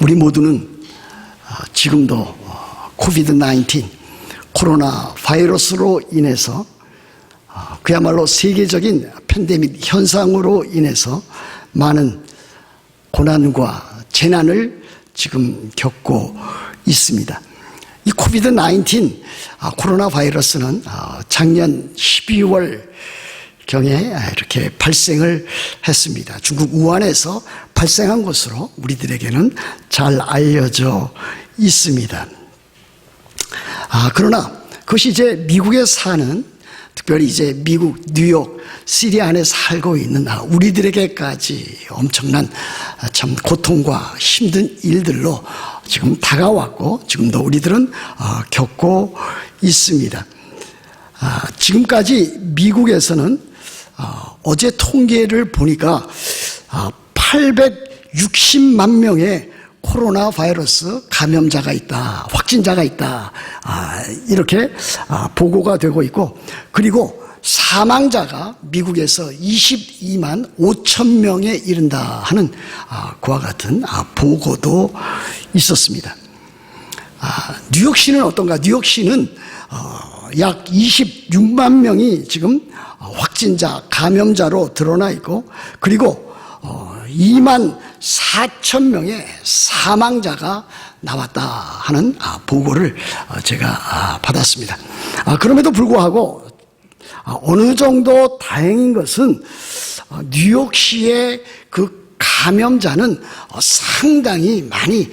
우리 모두는 지금도 코비드-19 코로나 바이러스로 인해서 그야말로 세계적인 팬데믹 현상으로 인해서 많은 고난과 재난을 지금 겪고 있습니다. 이 코비드-19 코로나 바이러스는 작년 12월 경에 이렇게 발생을 했습니다. 중국 우한에서 발생한 것으로 우리들에게는 잘 알려져 있습니다. 그러나 그것이 이제 미국에 사는, 특별히 이제 미국 뉴욕 시리 안에 살고 있는 우리들에게까지 엄청난 참 고통과 힘든 일들로 지금 다가왔고 지금도 우리들은 겪고 있습니다. 지금까지 미국에서는 어제 통계를 보니까 860만 명의 코로나 바이러스 감염자가 있다, 확진자가 있다, 이렇게 보고가 되고 있고, 그리고 사망자가 미국에서 22만 5천 명에 이른다 하는 그와 같은 보고도 있었습니다. 뉴욕시는 어떤가? 뉴욕시는 약 26만 명이 지금 확진자, 감염자로 드러나 있고, 그리고 2만 4천 명의 사망자가 나왔다 하는 보고를 제가 받았습니다. 그럼에도 불구하고 어느 정도 다행인 것은 뉴욕시의 그 감염자는 상당히 많이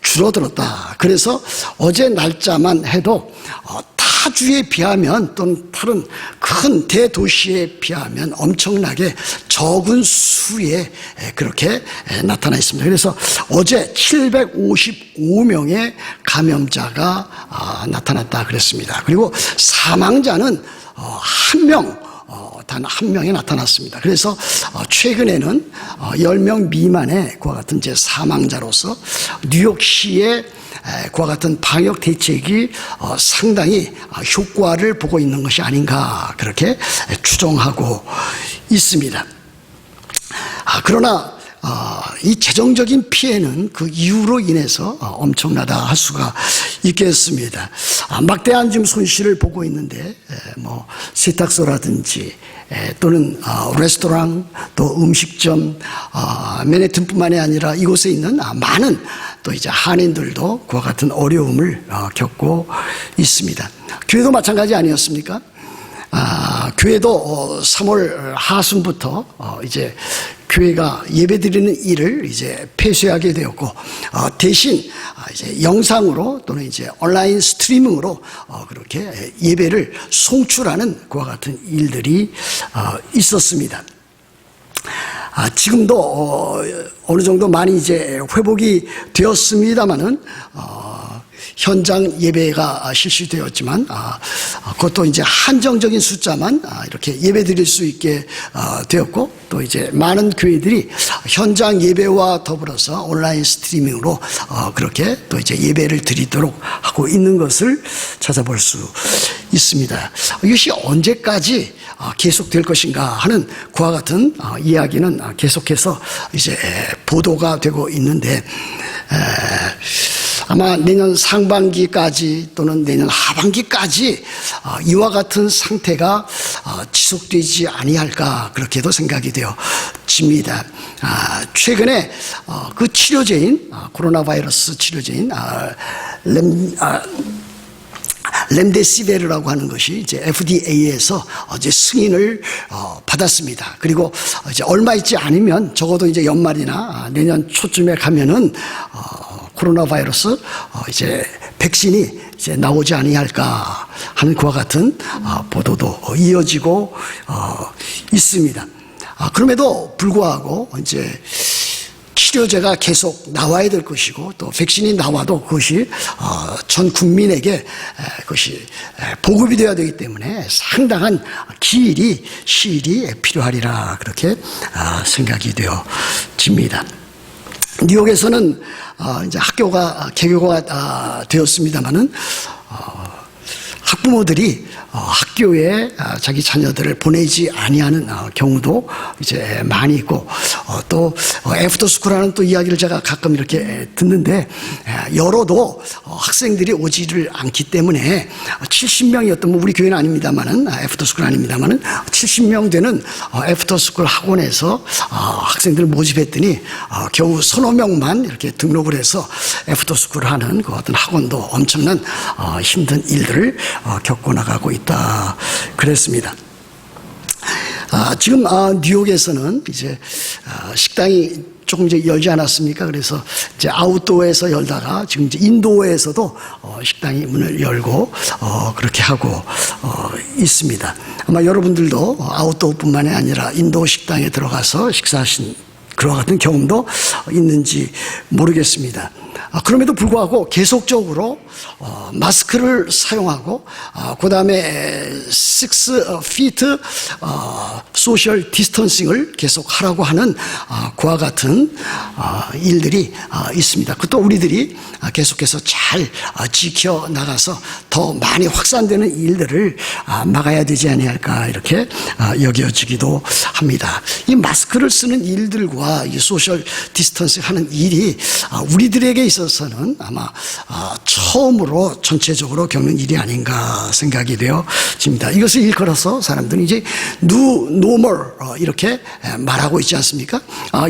줄어들었다. 그래서 어제 날짜만 해도 타주에 비하면 또는 다른 큰 대도시에 비하면 엄청나게 적은 수에 그렇게 나타나 있습니다. 그래서 어제 755명의 감염자가 나타났다 그랬습니다. 그리고 사망자는 단 한 명이 나타났습니다. 그래서 최근에는 10명 미만의 그와 같은 이제 사망자로서 뉴욕시의 그와 같은 방역 대책이 상당히 효과를 보고 있는 것이 아닌가 그렇게 추정하고 있습니다. 그러나 이 재정적인 피해는 그 이유로 인해서 엄청나다 할 수가 있겠습니다. 막대한 지금 손실을 보고 있는데 뭐 세탁소라든지 또는 레스토랑, 또 음식점, 맨해튼뿐만이 아니라 이곳에 있는 많은 또 이제 한인들도 그와 같은 어려움을 겪고 있습니다. 교회도 마찬가지 아니었습니까? 교회도 3월 하순부터 이제 교회가 예배드리는 일을 이제 폐쇄하게 되었고, 대신 이제 영상으로 또는 이제 온라인 스트리밍으로 그렇게 예배를 송출하는 그와 같은 일들이 있었습니다. 지금도 어느 정도 많이 이제 회복이 되었습니다만은 현장 예배가 실시되었지만 그것도 이제 한정적인 숫자만 이렇게 예배 드릴 수 있게 되었고, 또 이제 많은 교회들이 현장 예배와 더불어서 온라인 스트리밍으로 그렇게 또 이제 예배를 드리도록 하고 있는 것을 찾아볼 수 있습니다. 이것이 언제까지 계속될 것인가 하는 그와 같은 이야기는 계속해서 이제 보도가 되고 있는데, 아마 내년 상반기까지 또는 내년 하반기까지 이와 같은 상태가 지속되지 아니할까 그렇게도 생각이 되어집니다. 최근에 그 치료제인 코로나 바이러스 치료제인 렘데시베르라고 하는 것이 이제 FDA에서 어제 승인을 받았습니다. 그리고 이제 얼마 있지 않으면 적어도 이제 연말이나 내년 초쯤에 가면은 코로나 바이러스 이제 백신이 이제 나오지 아니할까 하는 그와 같은 보도도 이어지고 있습니다. 그럼에도 불구하고 이제 치료제가 계속 나와야 될 것이고, 또 백신이 나와도 그것이 전 국민에게 그것이 보급이 되어야 되기 때문에 상당한 시일이 필요하리라 그렇게 생각이 되어집니다. 뉴욕에서는 이제 학교가 개교가 되었습니다만은 학부모들이 학교에 자기 자녀들을 보내지 아니하는 경우도 이제 많이 있고, 또 애프터스쿨하는 또 이야기를 제가 가끔 이렇게 듣는데, 열어도 학생들이 오지를 않기 때문에 70명이었던, 뭐 우리 교회는 아닙니다만은, 애프터스쿨 아닙니다만은 70명 되는 애프터스쿨 학원에서 학생들을 모집했더니 겨우 서너 명만 이렇게 등록을 해서 애프터스쿨 하는 그 어떤 학원도 엄청난 힘든 일들을 겪고 나가고 있다 그랬습니다. 지금 뉴욕에서는 이제 식당이 조금 이제 열지 않았습니까? 그래서 이제 아웃도어에서 열다가 지금 이제 인도어에서도 식당이 문을 열고 그렇게 하고 있습니다. 아마 여러분들도 아웃도어뿐만이 아니라 인도 식당에 들어가서 식사하신 그와 같은 경험도 있는지 모르겠습니다. 그럼에도 불구하고 계속적으로 마스크를 사용하고 그 다음에 6feet 소셜 디스턴싱을 계속 하라고 하는 그와 같은 일들이 있습니다. 그것도 우리들이 계속해서 잘 지켜나가서 더 많이 확산되는 일들을 막아야 되지 아니할까 이렇게 여겨지기도 합니다. 이 마스크를 쓰는 일들과 이 소셜 디스턴싱 하는 일이 우리들에게 있어서는 아마 처음으로 전체적으로 겪는 일이 아닌가 생각이 되어집니다. 이것을 일컬어서 사람들은 이제 New Normal 이렇게 말하고 있지 않습니까?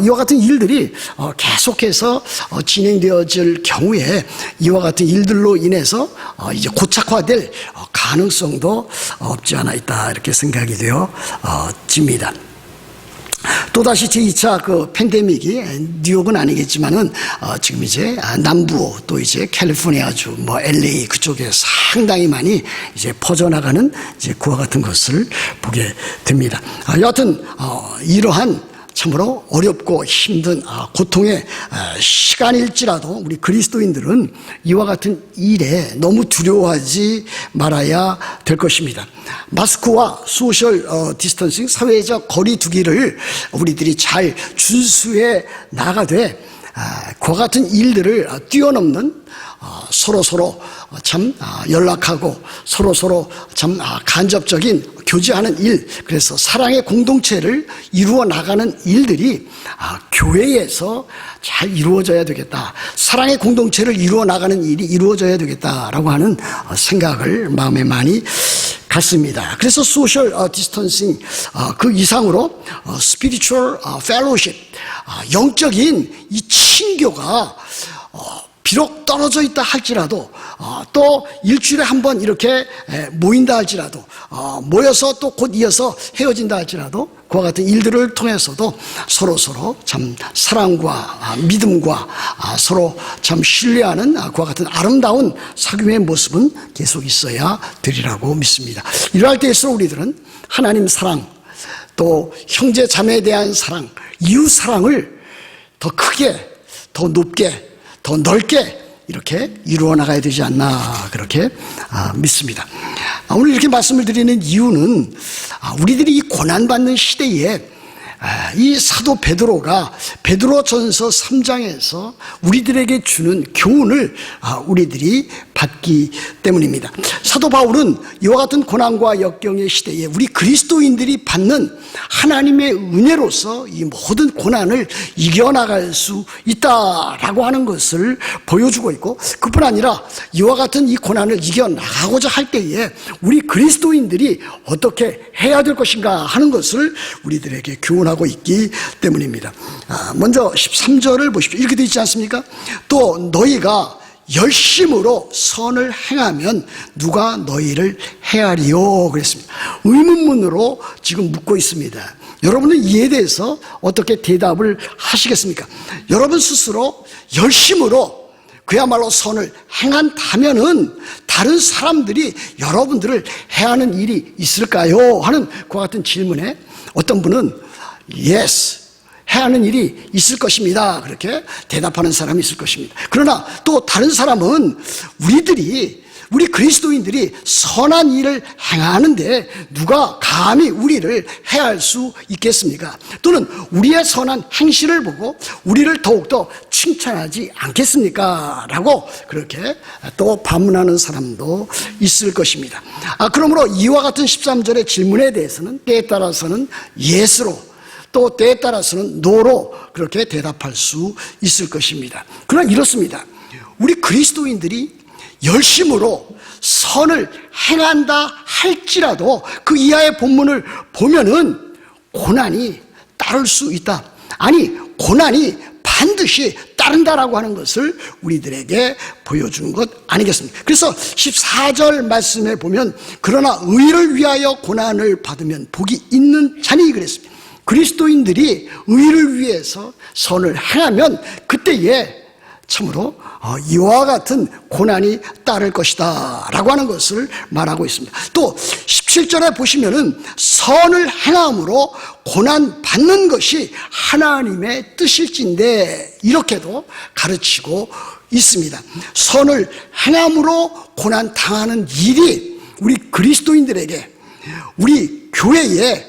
이와 같은 일들이 계속해서 진행되어질 경우에 이와 같은 일들로 인해서 이제 고착화될 가능성도 없지 않아 있다 이렇게 생각이 되어집니다. 또다시 제2차 그 팬데믹이 뉴욕은 아니겠지만은 지금 이제 남부 또 이제 캘리포니아주 뭐 LA 그쪽에 상당히 많이 이제 퍼져나가는 이제 그와 같은 것을 보게 됩니다. 여하튼 이러한 참으로 어렵고 힘든 고통의 시간일지라도 우리 그리스도인들은 이와 같은 일에 너무 두려워하지 말아야 될 것입니다. 마스크와 소셜 디스턴싱, 사회적 거리 두기를 우리들이 잘 준수해 나가되 그와 같은 일들을 뛰어넘는 서로 참 연락하고 서로 참 간접적인 교제하는 일, 그래서 사랑의 공동체를 이루어 나가는 일들이 교회에서 잘 이루어져야 되겠다. 사랑의 공동체를 이루어 나가는 일이 이루어져야 되겠다라고 하는 생각을 마음에 많이 갖습니다. 그래서 소셜 디스턴싱 그 이상으로 스피리추얼 펠로십, 영적인 이 친교가 비록 떨어져 있다 할지라도 또 일주일에 한 번 이렇게 모인다 할지라도 모여서 또 곧 이어서 헤어진다 할지라도 그와 같은 일들을 통해서도 서로 참 사랑과 믿음과 서로 참 신뢰하는 그와 같은 아름다운 사귐의 모습은 계속 있어야 되리라고 믿습니다. 이러할 때일수록 우리들은 하나님 사랑 또 형제 자매에 대한 사랑, 이웃 사랑을 더 크게 더 높게 더 넓게 이렇게 이루어 나가야 되지 않나 그렇게 믿습니다. 오늘 이렇게 말씀을 드리는 이유는 우리들이 이 고난받는 시대에 이 사도 베드로가 베드로전서 3장에서 우리들에게 주는 교훈을 우리들이 받기 때문입니다. 사도 바울은 이와 같은 고난과 역경의 시대에 우리 그리스도인들이 받는 하나님의 은혜로서 이 모든 고난을 이겨나갈 수 있다라고 하는 것을 보여주고 있고, 그뿐 아니라 이와 같은 이 고난을 이겨나가고자 할 때에 우리 그리스도인들이 어떻게 해야 될 것인가 하는 것을 우리들에게 교훈하고 있기 때문입니다. 먼저 13절을 보십시오. 이렇게 되어 있지 않습니까? 또 너희가 열심으로 선을 행하면 누가 너희를 해하리요 그랬습니다. 의문문으로 지금 묻고 있습니다. 여러분은 이에 대해서 어떻게 대답을 하시겠습니까? 여러분 스스로 열심으로 그야말로 선을 행한다면은 다른 사람들이 여러분들을 해하는 일이 있을까요? 하는 그와 같은 질문에 어떤 분은 yes, 해하는 일이 있을 것입니다. 그렇게 대답하는 사람이 있을 것입니다. 그러나 또 다른 사람은 우리들이 우리 그리스도인들이 선한 일을 행하는데 누가 감히 우리를 해할 수 있겠습니까? 또는 우리의 선한 행실을 보고 우리를 더욱더 칭찬하지 않겠습니까? 라고 그렇게 또 반문하는 사람도 있을 것입니다. 그러므로 이와 같은 13절의 질문에 대해서는 때에 따라서는 예스로 또 때에 따라서는 노로 그렇게 대답할 수 있을 것입니다. 그러나 이렇습니다. 우리 그리스도인들이 열심으로 선을 행한다 할지라도 그 이하의 본문을 보면은 고난이 따를 수 있다. 아니, 고난이 반드시 따른다라고 하는 것을 우리들에게 보여주는 것 아니겠습니까? 그래서 14절 말씀에 보면 그러나 의를 위하여 고난을 받으면 복이 있는 자니 그랬습니다. 그리스도인들이 의를 위해서 선을 행하면 그때에 참으로 이와 같은 고난이 따를 것이다 라고 하는 것을 말하고 있습니다. 또 17절에 보시면은 선을 행함으로 고난 받는 것이 하나님의 뜻일진데 이렇게도 가르치고 있습니다. 선을 행함으로 고난 당하는 일이 우리 그리스도인들에게 우리 교회에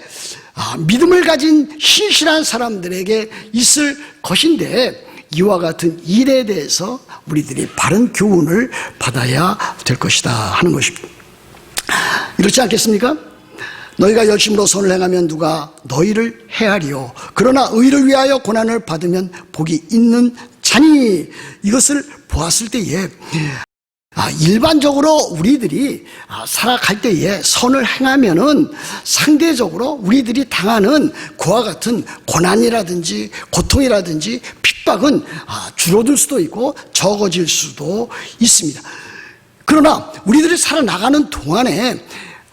믿음을 가진 신실한 사람들에게 있을 것인데 이와 같은 일에 대해서 우리들이 바른 교훈을 받아야 될 것이다 하는 것입니다. 이렇지 않겠습니까? 너희가 열심으로 선을 행하면 누가 너희를 해하리요. 그러나 의를 위하여 고난을 받으면 복이 있는 자니. 이것을 보았을 때에 일반적으로 우리들이 살아갈 때에 선을 행하면은 상대적으로 우리들이 당하는 그와 같은 고난이라든지 고통이라든지 핍박은 줄어들 수도 있고 적어질 수도 있습니다. 그러나 우리들이 살아나가는 동안에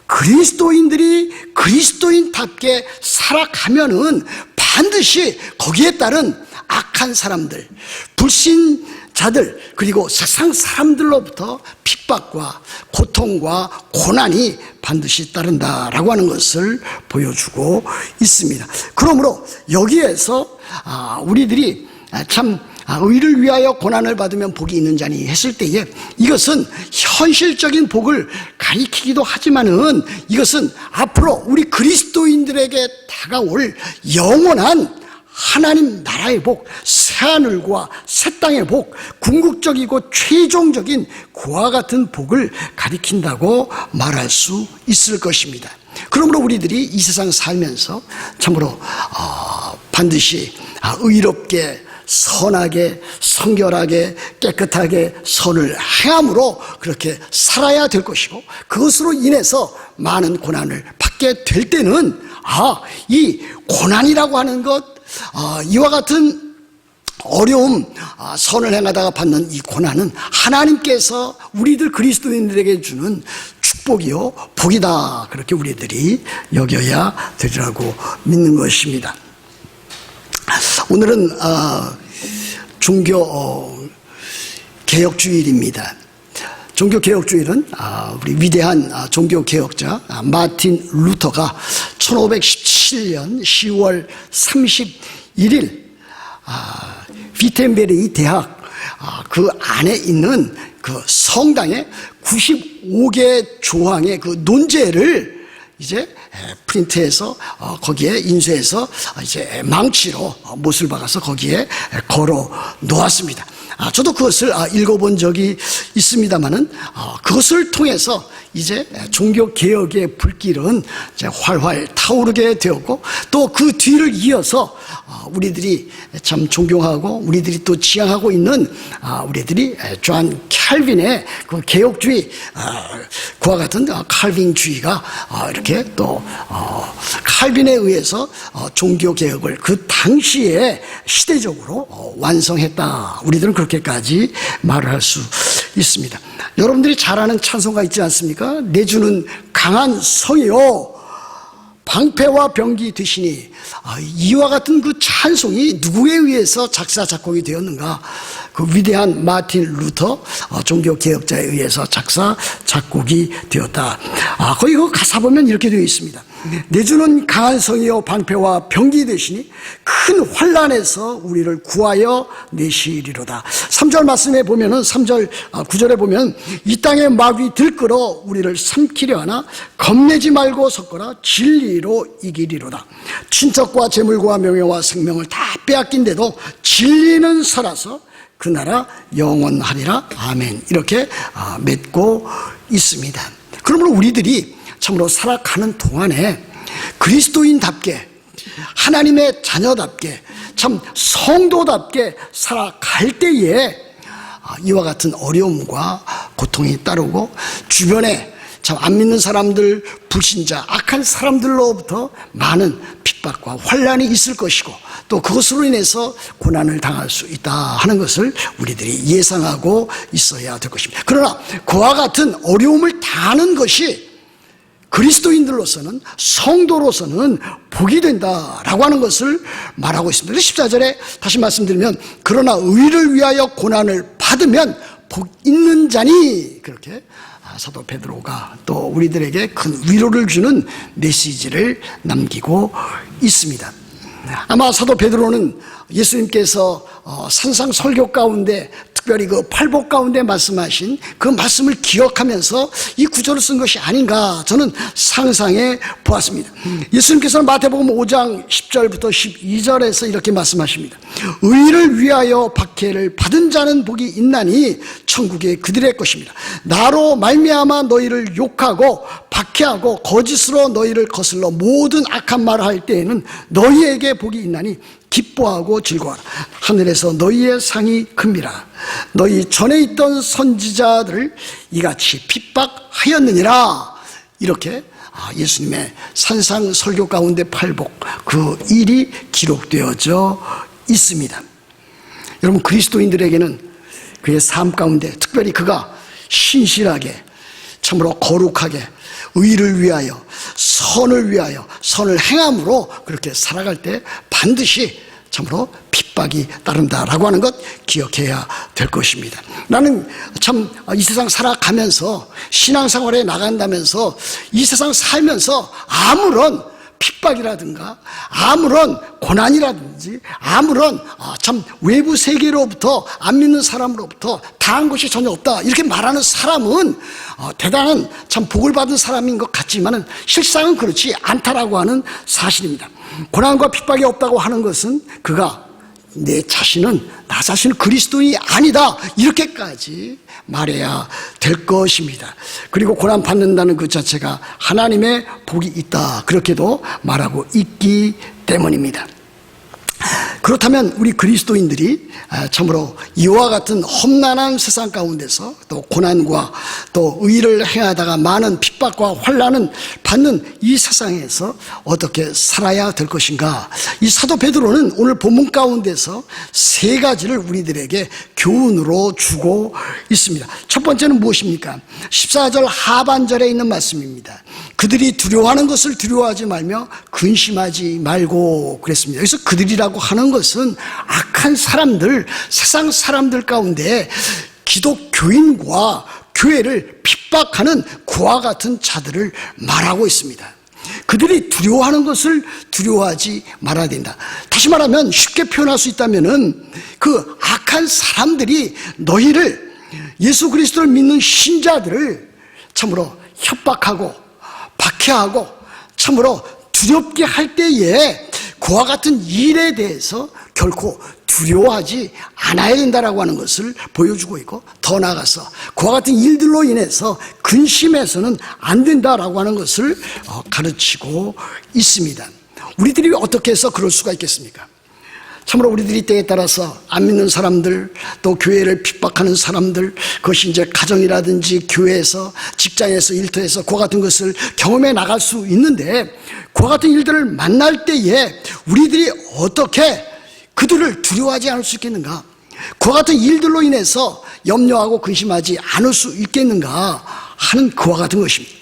그리스도인들이 그리스도인답게 살아가면은 반드시 거기에 따른 악한 사람들, 불신자들, 그리고 세상 사람들로부터 핍박과 고통과 고난이 반드시 따른다라고 하는 것을 보여주고 있습니다. 그러므로 여기에서 우리들이 참 의를 위하여 고난을 받으면 복이 있는 자니 했을 때에 이것은 현실적인 복을 가리키기도 하지만은 이것은 앞으로 우리 그리스도인들에게 다가올 영원한 하나님 나라의 복, 새하늘과 새 땅의 복, 궁극적이고 최종적인 그와 같은 복을 가리킨다고 말할 수 있을 것입니다. 그러므로 우리들이 이 세상 살면서 참으로 반드시 의롭게 선하게 성결하게 깨끗하게 선을 행함으로 그렇게 살아야 될 것이고 그것으로 인해서 많은 고난을 받게 될 때는 이 고난이라고 하는 것 이와 같은 어려움 선을 행하다가 받는 이 고난은 하나님께서 우리들 그리스도인들에게 주는 축복이요 복이다 그렇게 우리들이 여겨야 되리라고 믿는 것입니다. 오늘은 종교 개혁주일입니다. 종교 개혁주일은 우리 위대한 종교 개혁자 마틴 루터가 1517년 10월 31일 비텐베리 대학 그 안에 있는 그 성당에 95개 조항의 그 논제를 이제 프린트해서 거기에 인쇄해서 이제 망치로 못을 박아서 거기에 걸어 놓았습니다. 저도 그것을 읽어본 적이 있습니다만은 그것을 통해서 이제 종교 개혁의 불길은 이제 활활 타오르게 되었고 또 그 뒤를 이어서 우리들이 참 존경하고 우리들이 또 지향하고 있는 우리들이 존 칼빈의 그 개혁주의 그와 같은 칼빈주의가 이렇게 또 칼빈에 의해서 종교 개혁을 그 당시에 시대적으로 완성했다. 우리들은 그렇게까지 말을 할 수 있습니다. 여러분들이 잘 아는 찬송가 있지 않습니까? 내주는 강한 성이요 방패와 병기 되시니 이와 같은 그 찬송이 누구에 의해서 작사 작곡이 되었는가? 그 위대한 마틴 루터 종교 개혁자에 의해서 작사 작곡이 되었다. 거기 그 가사 보면 이렇게 되어 있습니다. 내주는 강한 성이요 방패와 병기 되시니 큰 환난에서 우리를 구하여 내시리로다. 3절 말씀에 보면은 3절 9절에 보면 이 땅에 마귀 들끓어 우리를 삼키려 하나 겁내지 말고 섰거라 진리로 이기리로다. 친척과 재물과 명예와 생명을 다 빼앗긴데도 진리는 살아서 그 나라 영원하리라. 아멘. 이렇게 맺고 있습니다. 그러므로 우리들이 참으로 살아가는 동안에 그리스도인답게 하나님의 자녀답게 참 성도답게 살아갈 때에 이와 같은 어려움과 고통이 따르고 주변에 참 안 믿는 사람들, 불신자, 악한 사람들로부터 많은 핍박과 환난이 있을 것이고 또 그것으로 인해서 고난을 당할 수 있다 하는 것을 우리들이 예상하고 있어야 될 것입니다. 그러나 그와 같은 어려움을 당하는 것이 그리스도인들로서는 성도로서는 복이 된다라고 하는 것을 말하고 있습니다. 14절에 다시 말씀드리면 그러나 의를 위하여 고난을 받으면 복 있는 자니 그렇게 사도 베드로가 또 우리들에게 큰 위로를 주는 메시지를 남기고 있습니다. 아마 사도 베드로는 예수님께서 산상 설교 가운데 특별히 그 팔복 가운데 말씀하신 그 말씀을 기억하면서 이 구절을 쓴 것이 아닌가 저는 상상해 보았습니다. 예수님께서는 마태복음 5장 10절부터 12절에서 이렇게 말씀하십니다. 의를 위하여 박해를 받은 자는 복이 있나니 천국에 그들의 것입니다. 나로 말미암아 너희를 욕하고 박해하고 거짓으로 너희를 거슬러 모든 악한 말을 할 때에는 너희에게 복이 있나니 기뻐하고 즐거워하라. 하늘에서 너희의 상이 큽니다. 너희 전에 있던 선지자들을 이같이 핍박하였느니라. 이렇게 예수님의 산상 설교 가운데 팔복 그 일이 기록되어져 있습니다. 여러분 그리스도인들에게는 그의 삶 가운데 특별히 그가 신실하게 참으로 거룩하게 의를 위하여 선을 위하여 선을 행함으로 그렇게 살아갈 때 반드시 참으로 핍박이 따른다라고 하는 것 기억해야 될 것입니다. 나는 참 이 세상 살아가면서 신앙생활에 나간다면서 이 세상 살면서 아무런 핍박이라든가 아무런 고난이라든지 아무런 참 외부 세계로부터 안 믿는 사람으로부터 당한 것이 전혀 없다 이렇게 말하는 사람은 대단한 참 복을 받은 사람인 것 같지만 실상은 그렇지 않다라고 하는 사실입니다. 고난과 핍박이 없다고 하는 것은 그가 나 자신은 그리스도인이 아니다 이렇게까지 말해야 될 것입니다. 그리고 고난 받는다는 그 자체가 하나님의 복이 있다 그렇게도 말하고 있기 때문입니다. 그렇다면 우리 그리스도인들이 참으로 이와 같은 험난한 세상 가운데서 또 고난과 또 의를 행하다가 많은 핍박과 환난을 받는 이 세상에서 어떻게 살아야 될 것인가? 이 사도 베드로는 오늘 본문 가운데서 세 가지를 우리들에게 교훈으로 주고 있습니다. 첫 번째는 무엇입니까? 14절 하반절에 있는 말씀입니다. 그들이 두려워하는 것을 두려워하지 말며 근심하지 말고 그랬습니다. 여기서 그들이라고 하는 것은 악한 사람들, 세상 사람들 가운데 기독교인과 교회를 핍박하는 그와 같은 자들을 말하고 있습니다. 그들이 두려워하는 것을 두려워하지 말아야 된다. 다시 말하면 쉽게 표현할 수 있다면은 그 악한 사람들이 너희를 예수 그리스도를 믿는 신자들을 참으로 협박하고 박해하고 참으로 두렵게 할 때에 그와 같은 일에 대해서 결코 두려워하지 않아야 된다라고 하는 것을 보여주고 있고 더 나아가서 그와 같은 일들로 인해서 근심해서는 안 된다라고 하는 것을 가르치고 있습니다. 우리들이 어떻게 해서 그럴 수가 있겠습니까? 참으로 우리들이 때에 따라서 안 믿는 사람들 또 교회를 핍박하는 사람들 그것이 이제 가정이라든지 교회에서 직장에서 일터에서 그와 같은 것을 경험해 나갈 수 있는데 그와 같은 일들을 만날 때에 우리들이 어떻게 그들을 두려워하지 않을 수 있겠는가? 그와 같은 일들로 인해서 염려하고 근심하지 않을 수 있겠는가 하는 그와 같은 것입니다.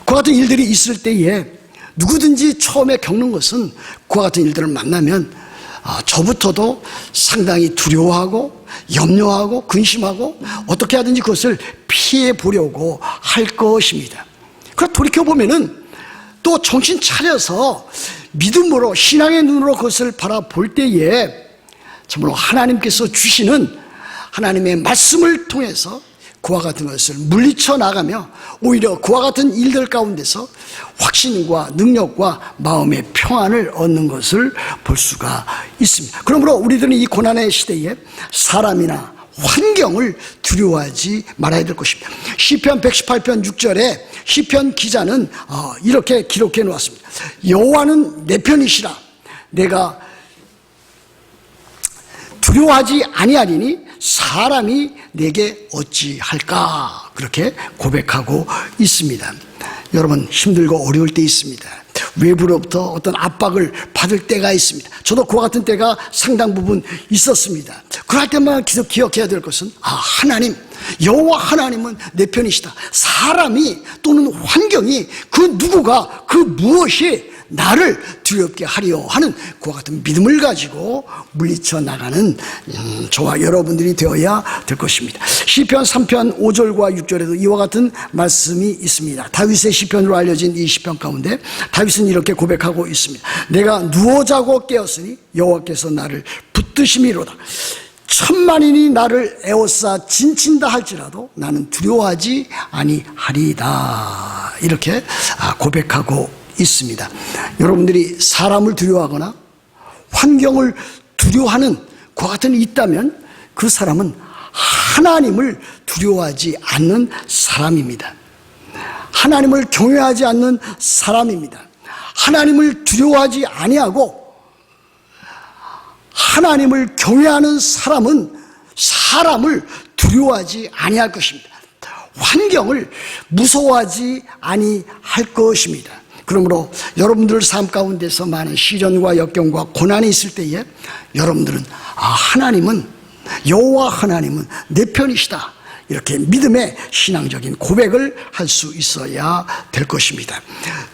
그와 같은 일들이 있을 때에 누구든지 처음에 겪는 것은 그와 같은 일들을 만나면 저부터도 상당히 두려워하고 염려하고 근심하고 어떻게 하든지 그것을 피해 보려고 할 것입니다. 그러나 돌이켜보면은 또 정신 차려서 믿음으로 신앙의 눈으로 그것을 바라볼 때에 참으로 하나님께서 주시는 하나님의 말씀을 통해서 그와 같은 것을 물리쳐 나가며 오히려 그와 같은 일들 가운데서 확신과 능력과 마음의 평안을 얻는 것을 볼 수가 있습니다. 그러므로 우리들은 이 고난의 시대에 사람이나 환경을 두려워하지 말아야 될 것입니다. 시편 118편 6절에 시편 기자는 이렇게 기록해 놓았습니다. 여호와는 내 편이시라 내가 두려워하지 아니하리니 사람이 내게 어찌할까 그렇게 고백하고 있습니다. 여러분 힘들고 어려울 때 있습니다. 외부로부터 어떤 압박을 받을 때가 있습니다. 저도 그와 같은 때가 상당 부분 있었습니다. 그럴 때만 기억해야 될 것은 하나님 여호와 하나님은 내 편이시다. 사람이 또는 환경이 그 누구가 그 무엇이 나를 두렵게 하려 하는 그와 같은 믿음을 가지고 물리쳐 나가는 저와 여러분들이 되어야 될 것입니다. 시편 3편 5절과 6절에도 이와 같은 말씀이 있습니다. 다윗의 시편으로 알려진 이 시편 가운데 다윗은 이렇게 고백하고 있습니다. 내가 누워 자고 깨었으니 여호와께서 나를 붙드심이로다. 천만인이 나를 에워싸 진친다 할지라도 나는 두려워하지 아니하리다. 이렇게 고백하고 있습니다. 여러분들이 사람을 두려워하거나 환경을 두려워하는 그와 같은 일이 있다면 그 사람은 하나님을 두려워하지 않는 사람입니다. 하나님을 경외하지 않는 사람입니다. 하나님을 두려워하지 아니하고 하나님을 경외하는 사람은 사람을 두려워하지 아니할 것입니다. 환경을 무서워하지 아니할 것입니다. 그러므로 여러분들 삶 가운데서 많은 시련과 역경과 고난이 있을 때에 여러분들은 하나님은 여호와 하나님은 내 편이시다. 이렇게 믿음의 신앙적인 고백을 할 수 있어야 될 것입니다.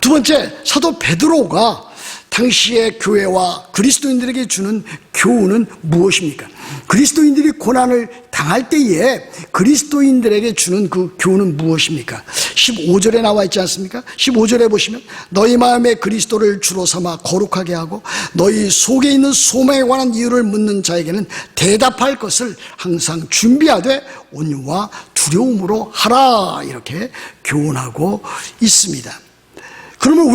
두 번째, 사도 베드로가 당시의 교회와 그리스도인들에게 주는 교훈은 무엇입니까? 그리스도인들이 고난을 당할 때에 그리스도인들에게 주는 그 교훈은 무엇입니까? 15절에 나와 있지 않습니까? 15절에 보시면 너희 마음에 그리스도를 주로 삼아 거룩하게 하고 너희 속에 있는 소망에 관한 이유를 묻는 자에게는 대답할 것을 항상 준비하되 온유와 두려움으로 하라. 이렇게 교훈하고 있습니다. 그러면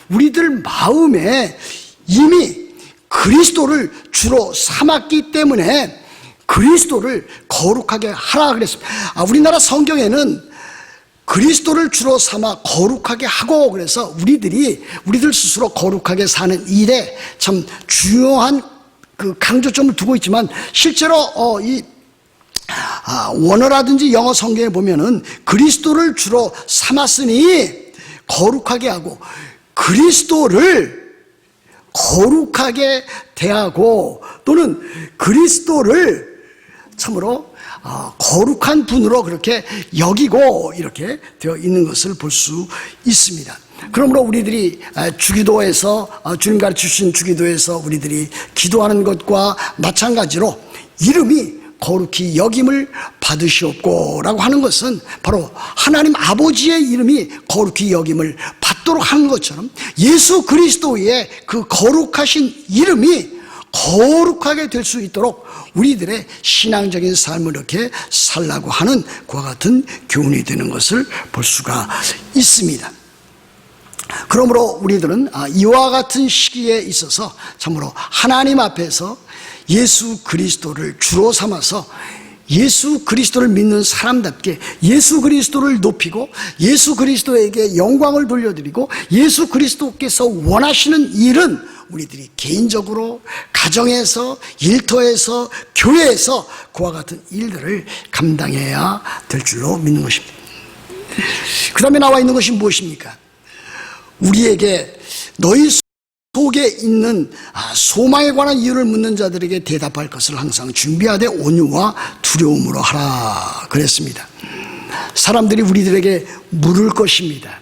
우리들 마음에 이미 그리스도를 주로 삼았기 때문에 그리스도를 거룩하게 하라 그랬습니다. 우리나라 성경에는 그리스도를 주로 삼아 거룩하게 하고 그래서 우리들 스스로 거룩하게 사는 일에 참 중요한 그 강조점을 두고 있지만 실제로 이 원어라든지 영어 성경에 보면은 그리스도를 주로 삼았으니 거룩하게 하고 그리스도를 거룩하게 대하고 또는 그리스도를 참으로 거룩한 분으로 그렇게 여기고 이렇게 되어 있는 것을 볼 수 있습니다. 그러므로 우리들이 주기도에서 주님 가르치신 주기도에서 우리들이 기도하는 것과 마찬가지로 이름이 거룩히 여김을 받으시옵고라고 하는 것은 바로 하나님 아버지의 이름이 거룩히 여김을 받도록 하는 것처럼 예수 그리스도의 그 거룩하신 이름이 거룩하게 될 수 있도록 우리들의 신앙적인 삶을 이렇게 살라고 하는 그와 같은 교훈이 되는 것을 볼 수가 있습니다. 그러므로 우리들은 이와 같은 시기에 있어서 참으로 하나님 앞에서 예수 그리스도를 주로 삼아서 예수 그리스도를 믿는 사람답게 예수 그리스도를 높이고 예수 그리스도에게 영광을 돌려드리고 예수 그리스도께서 원하시는 일은 우리들이 개인적으로 가정에서 일터에서 교회에서 그와 같은 일들을 감당해야 될 줄로 믿는 것입니다. 그 다음에 나와 있는 것이 무엇입니까? 우리에게 너희 속에 있는 소망에 관한 이유를 묻는 자들에게 대답할 것을 항상 준비하되 온유와 두려움으로 하라 그랬습니다. 사람들이 우리들에게 물을 것입니다.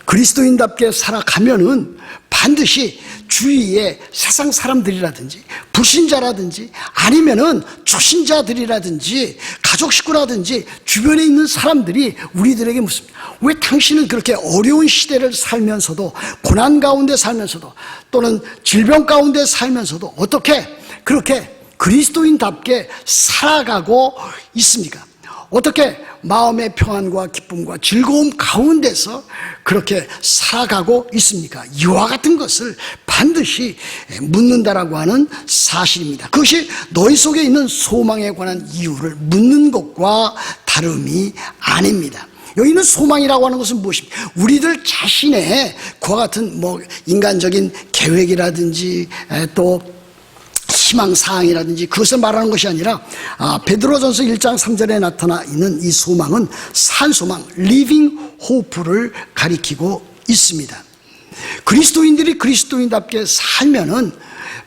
그리스도인답게 살아가면은 반드시 주위에 세상 사람들이라든지 불신자라든지 아니면은 초신자들이라든지 가족 식구라든지 주변에 있는 사람들이 우리들에게 묻습니다. 왜 당신은 그렇게 어려운 시대를 살면서도, 고난 가운데 살면서도, 또는 질병 가운데 살면서도 어떻게 그렇게 그리스도인답게 살아가고 있습니까? 어떻게 마음의 평안과 기쁨과 즐거움 가운데서 그렇게 살아가고 있습니까? 이와 같은 것을 반드시 묻는다라고 하는 사실입니다. 그것이 너희 속에 있는 소망에 관한 이유를 묻는 것과 다름이 아닙니다. 여기는 소망이라고 하는 것은 무엇입니까? 우리들 자신의 그와 같은 인간적인 계획이라든지 또 희망사항이라든지 그것을 말하는 것이 아니라 베드로전서 1장 3절에 나타나 있는 이 소망은 산소망, living hope를 가리키고 있습니다. 그리스도인들이 그리스도인답게 살면은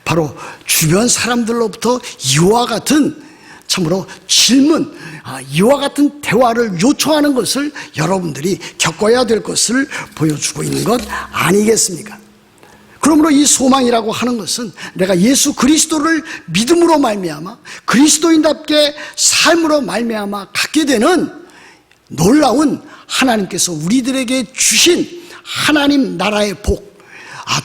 바로 주변 사람들로부터 이와 같은 참으로 질문, 이와 같은 대화를 요청하는 것을 여러분들이 겪어야 될 것을 보여주고 있는 것 아니겠습니까? 그러므로 이 소망이라고 하는 것은 내가 예수 그리스도를 믿음으로 말미암아 그리스도인답게 삶으로 말미암아 갖게 되는 놀라운 하나님께서 우리들에게 주신 하나님 나라의 복,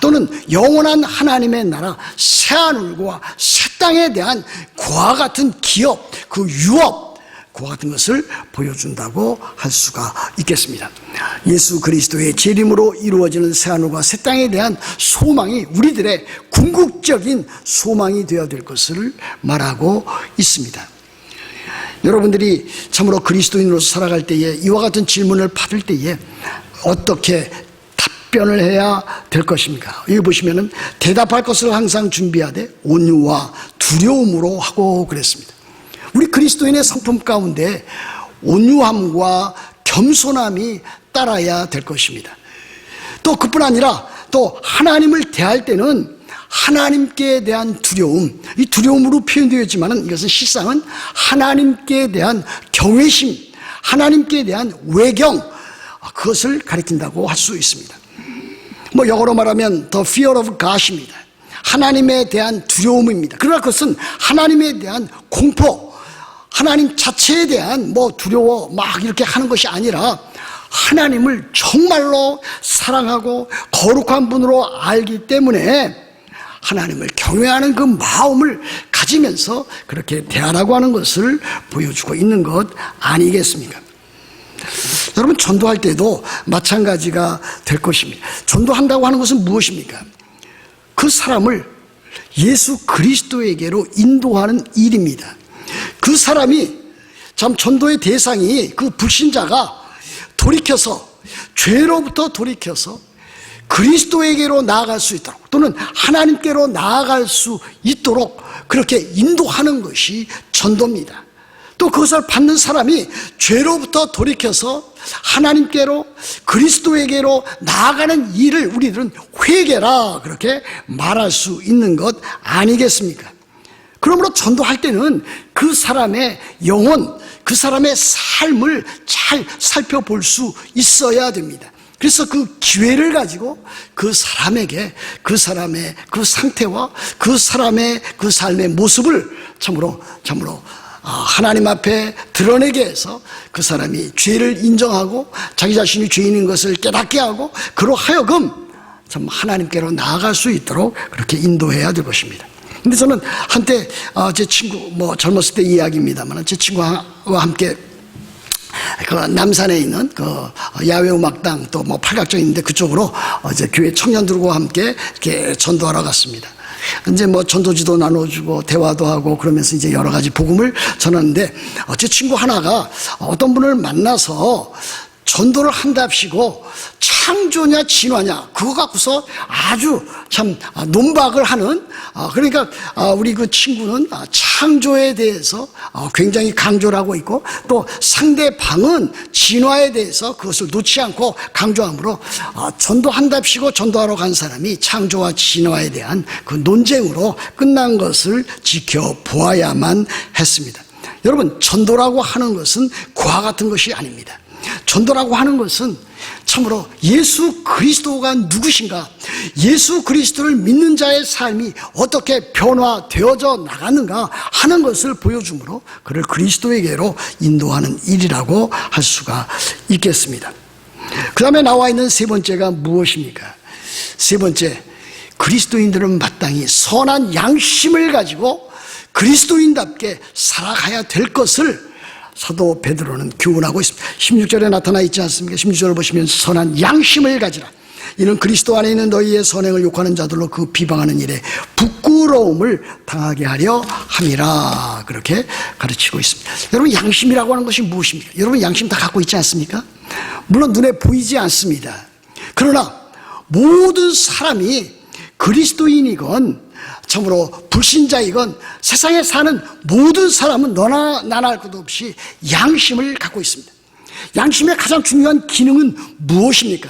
또는 영원한 하나님의 나라 새하늘과 새 땅에 대한 그와 같은 기업, 그 유업, 그와 같은 것을 보여준다고 할 수가 있겠습니다. 예수 그리스도의 재림으로 이루어지는 새하늘과 새 땅에 대한 소망이 우리들의 궁극적인 소망이 되어야 될 것을 말하고 있습니다. 여러분들이 참으로 그리스도인으로서 살아갈 때에 이와 같은 질문을 받을 때에 어떻게 답변을 해야 될 것입니까? 여기 보시면은 대답할 것을 항상 준비하되 온유와 두려움으로 하고 그랬습니다. 우리 그리스도인의 성품 가운데 온유함과 겸손함이 따라야 될 것입니다. 또 그뿐 아니라 또 하나님을 대할 때는 하나님께 대한 두려움, 이 두려움으로 표현되어 있지만 이것은 실상은 하나님께 대한 경외심, 하나님께 대한 외경, 그것을 가리킨다고 할 수 있습니다. 영어로 말하면 the fear of God입니다. 하나님에 대한 두려움입니다. 그러나 그것은 하나님에 대한 공포, 하나님 자체에 대한 두려워 막 이렇게 하는 것이 아니라 하나님을 정말로 사랑하고 거룩한 분으로 알기 때문에 하나님을 경외하는 그 마음을 가지면서 그렇게 대하라고 하는 것을 보여주고 있는 것 아니겠습니까? 여러분, 전도할 때도 마찬가지가 될 것입니다. 전도한다고 하는 것은 무엇입니까? 그 사람을 예수 그리스도에게로 인도하는 일입니다. 그 사람이 참 전도의 대상이 그 불신자가 돌이켜서 죄로부터 돌이켜서 그리스도에게로 나아갈 수 있도록 또는 하나님께로 나아갈 수 있도록 그렇게 인도하는 것이 전도입니다. 또 그것을 받는 사람이 죄로부터 돌이켜서 하나님께로 그리스도에게로 나아가는 일을 우리들은 회개라 그렇게 말할 수 있는 것 아니겠습니까? 그러므로 전도할 때는 그 사람의 영혼, 그 사람의 삶을 잘 살펴볼 수 있어야 됩니다. 그래서 그 기회를 가지고 그 사람에게 그 사람의 그 상태와 그 사람의 그 삶의 모습을 참으로 하나님 앞에 드러내게 해서 그 사람이 죄를 인정하고 자기 자신이 죄인인 것을 깨닫게 하고 그로 하여금 참 하나님께로 나아갈 수 있도록 그렇게 인도해야 될 것입니다. 근데 저는 한때 제 친구 젊었을 때 이야기입니다만 제 친구와 함께 그 남산에 있는 그 야외 음악당 또 팔각정인데 그쪽으로 이제 교회 청년들과 함께 이렇게 전도하러 갔습니다. 이제 전도지도 나눠주고 대화도 하고 그러면서 이제 여러 가지 복음을 전하는데 제 친구 하나가 어떤 분을 만나서 전도를 한답시고 창조냐 진화냐 그거 갖고서 아주 참 논박을 하는 그러니까 우리 그 친구는 창조에 대해서 굉장히 강조를 하고 있고 또 상대방은 진화에 대해서 그것을 놓지 않고 강조하므로 전도한답시고 전도하러 간 사람이 창조와 진화에 대한 그 논쟁으로 끝난 것을 지켜보아야만 했습니다. 여러분, 전도라고 하는 것은 그와 같은 것이 아닙니다. 전도라고 하는 것은 참으로 예수 그리스도가 누구신가, 예수 그리스도를 믿는 자의 삶이 어떻게 변화되어져 나가는가 하는 것을 보여주므로 그를 그리스도에게로 인도하는 일이라고 할 수가 있겠습니다. 그 다음에 나와 있는 세 번째가 무엇입니까? 세 번째, 그리스도인들은 마땅히 선한 양심을 가지고 그리스도인답게 살아가야 될 것을 사도 베드로는 교훈하고 있습니다. 16절에 나타나 있지 않습니까? 16절을 보시면 선한 양심을 가지라. 이는 그리스도 안에 있는 너희의 선행을 욕하는 자들로 그 비방하는 일에 부끄러움을 당하게 하려 함이라. 그렇게 가르치고 있습니다. 여러분, 양심이라고 하는 것이 무엇입니까? 여러분, 양심 다 갖고 있지 않습니까? 물론 눈에 보이지 않습니다. 그러나 모든 사람이 그리스도인이건 참으로 불신자이건 세상에 사는 모든 사람은 너나 나나 할 것 없이 양심을 갖고 있습니다. 양심의 가장 중요한 기능은 무엇입니까?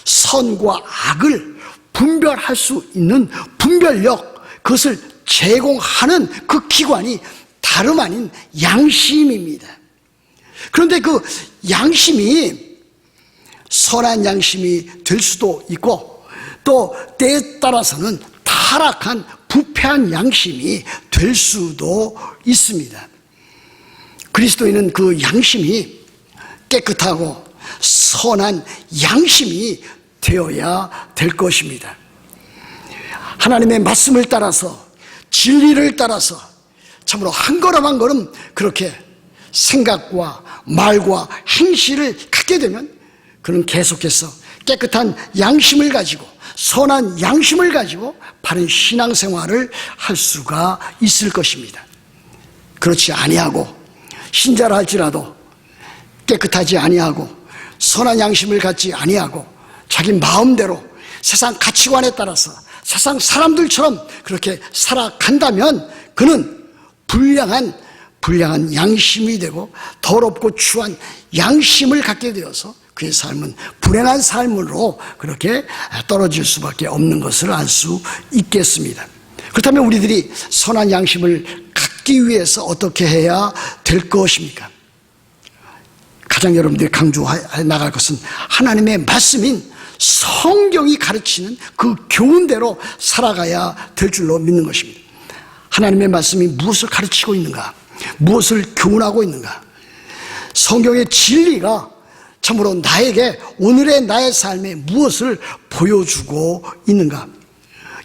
선과 악을 분별할 수 있는 분별력, 그것을 제공하는 그 기관이 다름 아닌 양심입니다. 그런데 그 양심이 선한 양심이 될 수도 있고 또 때에 따라서는 타락한 부패한 양심이 될 수도 있습니다. 그리스도인은 그 양심이 깨끗하고 선한 양심이 되어야 될 것입니다. 하나님의 말씀을 따라서 진리를 따라서 참으로 한 걸음 한 걸음 그렇게 생각과 말과 행실을 갖게 되면 그는 계속해서 깨끗한 양심을 가지고 선한 양심을 가지고 바른 신앙생활을 할 수가 있을 것입니다. 그렇지 아니하고 신자라 할지라도 깨끗하지 아니하고 선한 양심을 갖지 아니하고 자기 마음대로 세상 가치관에 따라서 세상 사람들처럼 그렇게 살아간다면 그는 불량한 양심이 되고 더럽고 추한 양심을 갖게 되어서 그의 삶은 불행한 삶으로 그렇게 떨어질 수밖에 없는 것을 알 수 있겠습니다. 그렇다면 우리들이 선한 양심을 갖기 위해서 어떻게 해야 될 것입니까? 가장 여러분들이 강조해 나갈 것은 하나님의 말씀인 성경이 가르치는 그 교훈대로 살아가야 될 줄로 믿는 것입니다. 하나님의 말씀이 무엇을 가르치고 있는가? 무엇을 교훈하고 있는가? 성경의 진리가 참으로 나에게 오늘의 나의 삶에 무엇을 보여주고 있는가?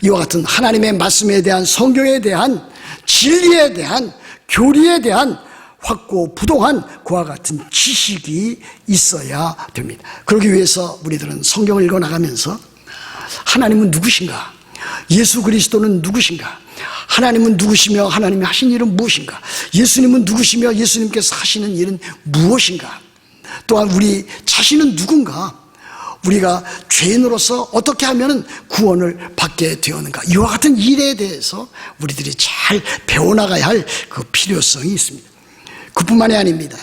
이와 같은 하나님의 말씀에 대한 성경에 대한 진리에 대한 교리에 대한 확고부동한 그와 같은 지식이 있어야 됩니다. 그러기 위해서 우리들은 성경을 읽어나가면서 하나님은 누구신가? 예수 그리스도는 누구신가? 하나님은 누구시며 하나님이 하신 일은 무엇인가? 예수님은 누구시며 예수님께서 하시는 일은 무엇인가? 또한 우리 자신은 누군가? 우리가 죄인으로서 어떻게 하면 구원을 받게 되었는가? 이와 같은 일에 대해서 우리들이 잘 배워나가야 할 그 필요성이 있습니다. 그뿐만이 아닙니다.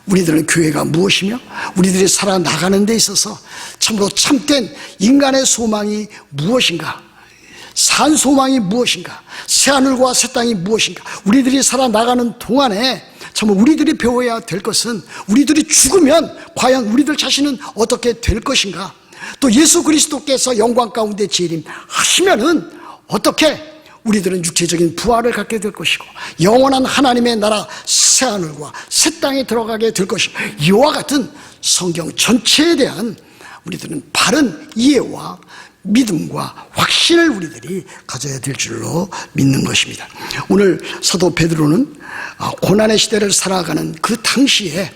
우리들은 교회가 무엇이며 우리들이 살아나가는 데 있어서 참으로 참된 인간의 소망이 무엇인가? 산 소망이 무엇인가? 새하늘과 새 땅이 무엇인가? 우리들이 살아나가는 동안에 참 우리들이 배워야 될 것은 우리들이 죽으면 과연 우리들 자신은 어떻게 될 것인가? 또 예수 그리스도께서 영광 가운데 재림하시면은 어떻게 우리들은 육체적인 부활을 갖게 될 것이고 영원한 하나님의 나라 새하늘과 새 땅에 들어가게 될 것이고 이와 같은 성경 전체에 대한 우리들은 바른 이해와 믿음과 확신을 우리들이 가져야 될 줄로 믿는 것입니다. 오늘 사도 베드로는 고난의 시대를 살아가는 그 당시에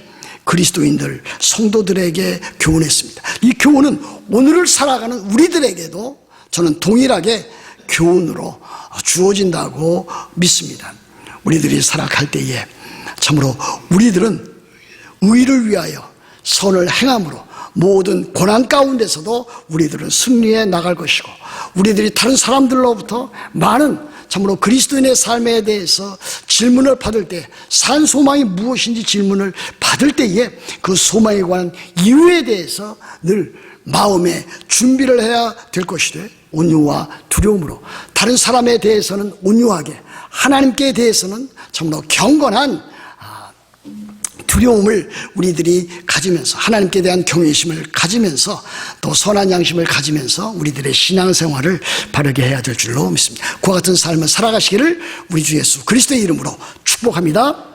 그리스도인들, 성도들에게 교훈했습니다. 이 교훈은 오늘을 살아가는 우리들에게도 저는 동일하게 교훈으로 주어진다고 믿습니다. 우리들이 살아갈 때에 참으로 우리들은 의를 위하여 선을 행함으로 모든 고난 가운데서도 우리들은 승리해 나갈 것이고 우리들이 다른 사람들로부터 많은 참으로 그리스도인의 삶에 대해서 질문을 받을 때 산 소망이 무엇인지 질문을 받을 때에 그 소망에 관한 이유에 대해서 늘 마음에 준비를 해야 될 것이되 온유와 두려움으로 다른 사람에 대해서는 온유하게 하나님께 대해서는 참으로 경건한 두려움을 우리들이 가지면서 하나님께 대한 경외심을 가지면서 또 선한 양심을 가지면서 우리들의 신앙생활을 바르게 해야 될 줄로 믿습니다. 그와 같은 삶을 살아가시기를 우리 주 예수 그리스도의 이름으로 축복합니다.